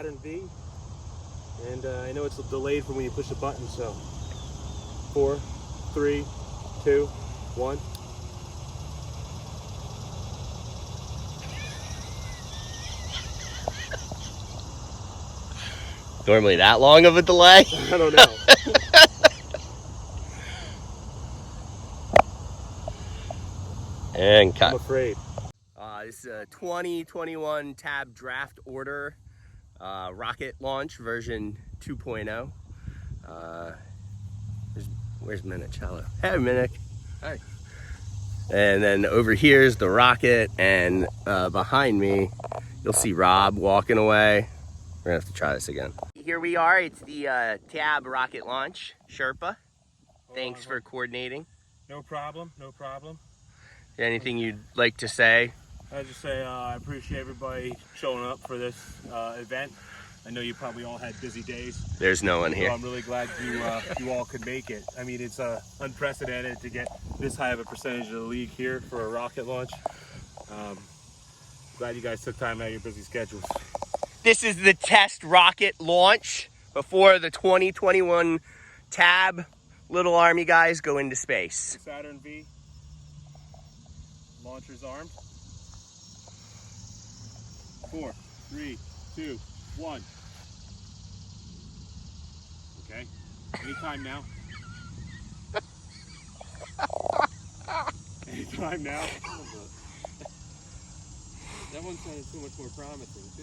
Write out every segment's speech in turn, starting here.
Saturn V. And I know it's delayed from when you push the button, so 4, 3, 2, 1. Normally that long of a delay? I don't know. And cut. I'm afraid. This is a 2021 Tab Draft Order rocket launch version 2.0. Where's Minicello? Hey, Minic. Hi. And then over here is the rocket, and behind me, you'll see Rob walking away. We're gonna have to try this again. Here we are. It's the Tab rocket launch. Sherpa, thanks for coordinating. No problem, no problem. Anything you'd like to say? I just say I appreciate everybody showing up for this event. I know you probably all had busy days. There's no one here. So I'm really glad you all could make it. I mean, it's unprecedented to get this high of a percentage of the league here for a rocket launch. Glad you guys took time out of your busy schedules. This is the test rocket launch before the 2021 Tab Little Army guys go into space. Saturn V. Launcher's armed. 4, 3, 2, 1. Okay. Anytime now. Anytime now. That one sounded so much more promising too.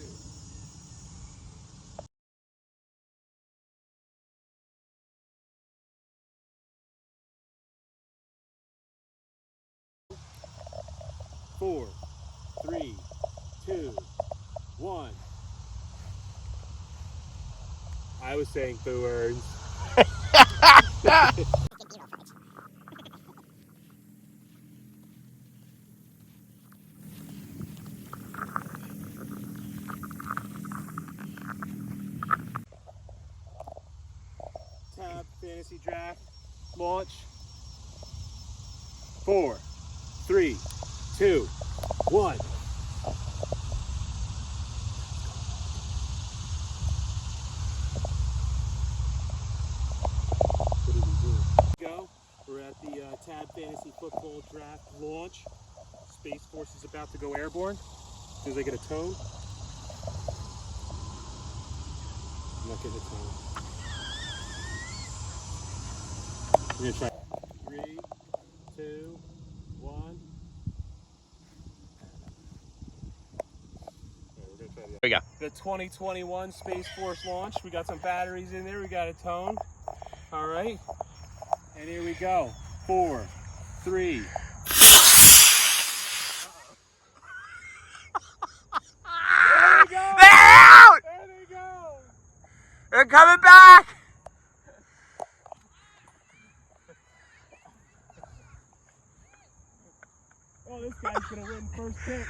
Four, 3, 2, 1. I was saying the words. Tab Fantasy Draft launch. 4, 3, 2, 1. What did we do? Go. We're at the Tab Fantasy Football Draft launch. Space Force is about to go airborne. As soon as I get a tone. I'm not getting a tone. We're gonna try. 3, 2, 1. Here we go. The 2021 Space Force launch. We got some batteries in there. We got a tone. All right. And here we go. 4, 3. There they go. They're out! There they go. They're coming back! Oh, this guy's gonna win first pick.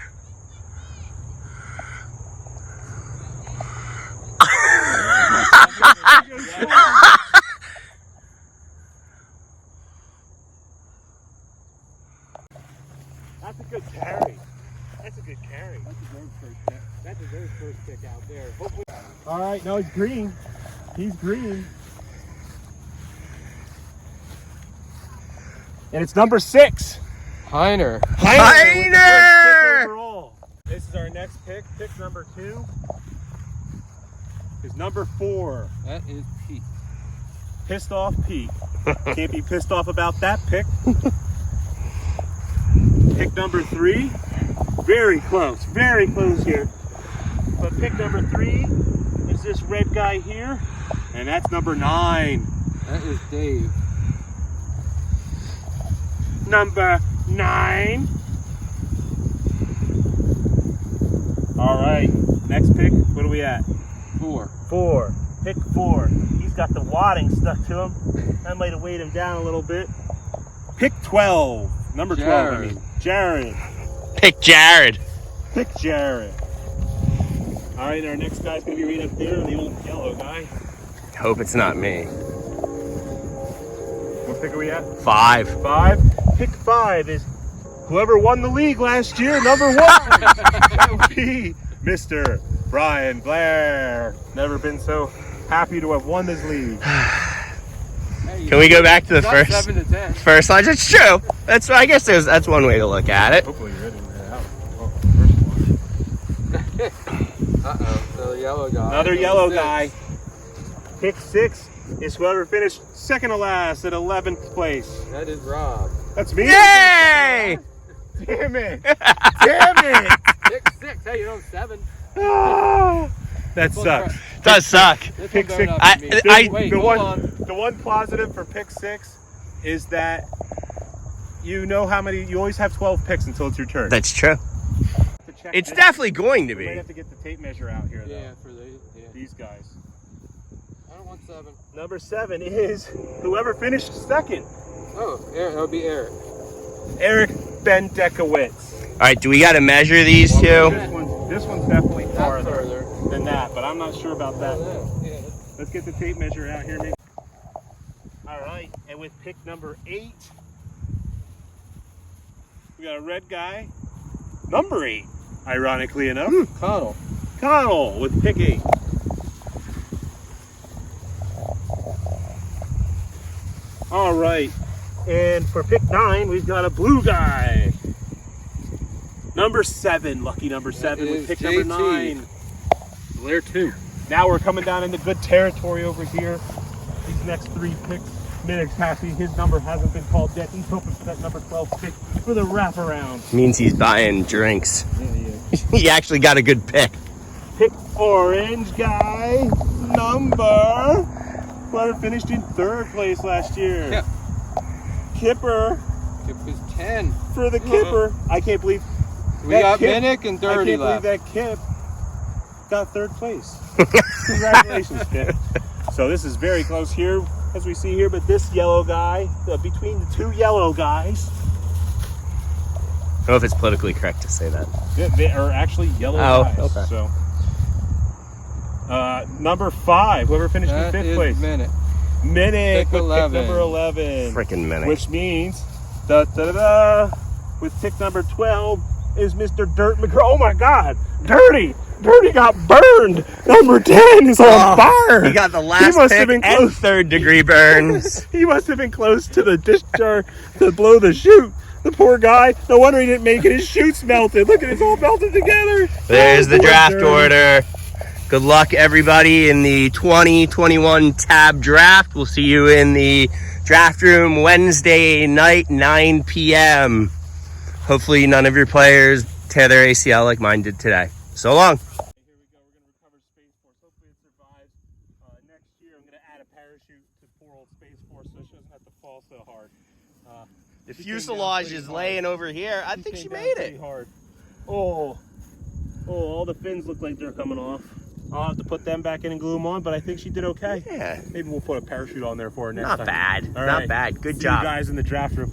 That's a good carry. That's a good carry. That deserves first pick. That deserves first pick out there. Hopefully. All right, no, he's green. He's green. And it's number 6. Heiner. Heiner! This is our next pick. Pick number 2 is number 4. That is Pete. Pissed off Pete. Can't be pissed off about that pick. Pick number 3. Very close here. But pick number 3 is this red guy here. And that's number 9. That is Dave. Number 9. All right, next pick. What are we at? 4. 4. Pick 4. He's got the wadding stuck to him. That might have weighed him down a little bit. Pick 12. Number 12, I mean. Jared. Pick Jared. Pick Jared. All right, our next guy's going to be right up there, the old yellow guy. Hope it's not me. What pick are we at? 5. 5. Pick 5 is whoever won the league last year, number 1. That would be Mr. Brian Blair. Never been so happy to have won this league. Can we go back to the Got first 7 to 10. first line? It's true. That's I guess that's one way to look at it. Hopefully you're ready to get out. Uh-oh, another yellow guy. Another Number yellow 6. guy. Pick 6 is whoever finished second to last at 11th place. That is Rob. That's me. Yay! Damn it! Damn it! Pick 6. Hey, you know 7. Ah, that sucks. Does suck. This Pick one 6. better not be me. Wait, the hold one, on. the one positive for pick 6 is that you know how many. You always have 12 picks until it's your turn. That's true. To check It's this. definitely going to We might be. have to get the tape measure out here, though. Yeah, for These guys. I don't want 7. Number 7 is whoever finished second. Oh, Eric, that would be Eric. Eric Bendekowitz. All right, do we got to measure these two? This one's definitely That's farther further. than that, but I'm not sure about that. Yeah. Let's get the tape measure out here, maybe. All right, and with pick number 8, we got a red guy, number 8, ironically enough. Connell. Connell with pick 8. All right, and for pick 9, we've got a blue guy. Number 7, lucky number 7 That with is pick JT. number 9. Blair 2. Now we're coming down into good territory over here. These next 3 picks, Minix Happy, his number hasn't been called yet. He's hoping for that number 12 pick for the wraparound. Means he's buying drinks. Yeah, he is. He actually got a good pick. Pick orange guy, number. Whoever finished in 3rd place last year. Kip. Kipper Kip is 10. for the Kipper. I can't believe We that got Kip- Minnick and I Dirty can't left. believe that Kip got 3rd place. Congratulations, Kip. So this is very close here, as we see here, but this yellow guy, between the 2 yellow guys, I don't know if it's politically correct to say that. they are actually yellow guys. okay. So, number 5, whoever finished That in 5th is place. Minnick. Minnick Pick with 11. pick number 11. Freaking minute. Which means, with pick number 12 is Mr. Dirt McGraw. Oh my God, Dirty! Dirty got burned! Number 10 is on fire! He got the last must pick have been and close. 3rd degree burns. He must have been close to the discharge to blow the chute. The poor guy. No wonder he didn't make it. His chute's melted. Look at it, it's all melted together. There's Oh, the poor draft Dirty. order. Good luck, everybody, in the 2021 Tab Draft. We'll see you in the draft room Wednesday night, 9 p.m. Hopefully none of your players tear their ACL like mine did today. So long. Here we go. We're going to recover Space Force. Hopefully it survives. Next year, I'm going to add a parachute to poor old Space Force so she doesn't have to fall so hard. The She came down fuselage pretty is hard. laying over here. I think Came she down made pretty it. hard. Oh, all the fins look like they're coming off. I'll have to put them back in and glue them on, but I think she did okay. Yeah, Maybe we'll put a parachute on there for her next not time. bad. All Not right. bad. Good See job. you guys in the draft room.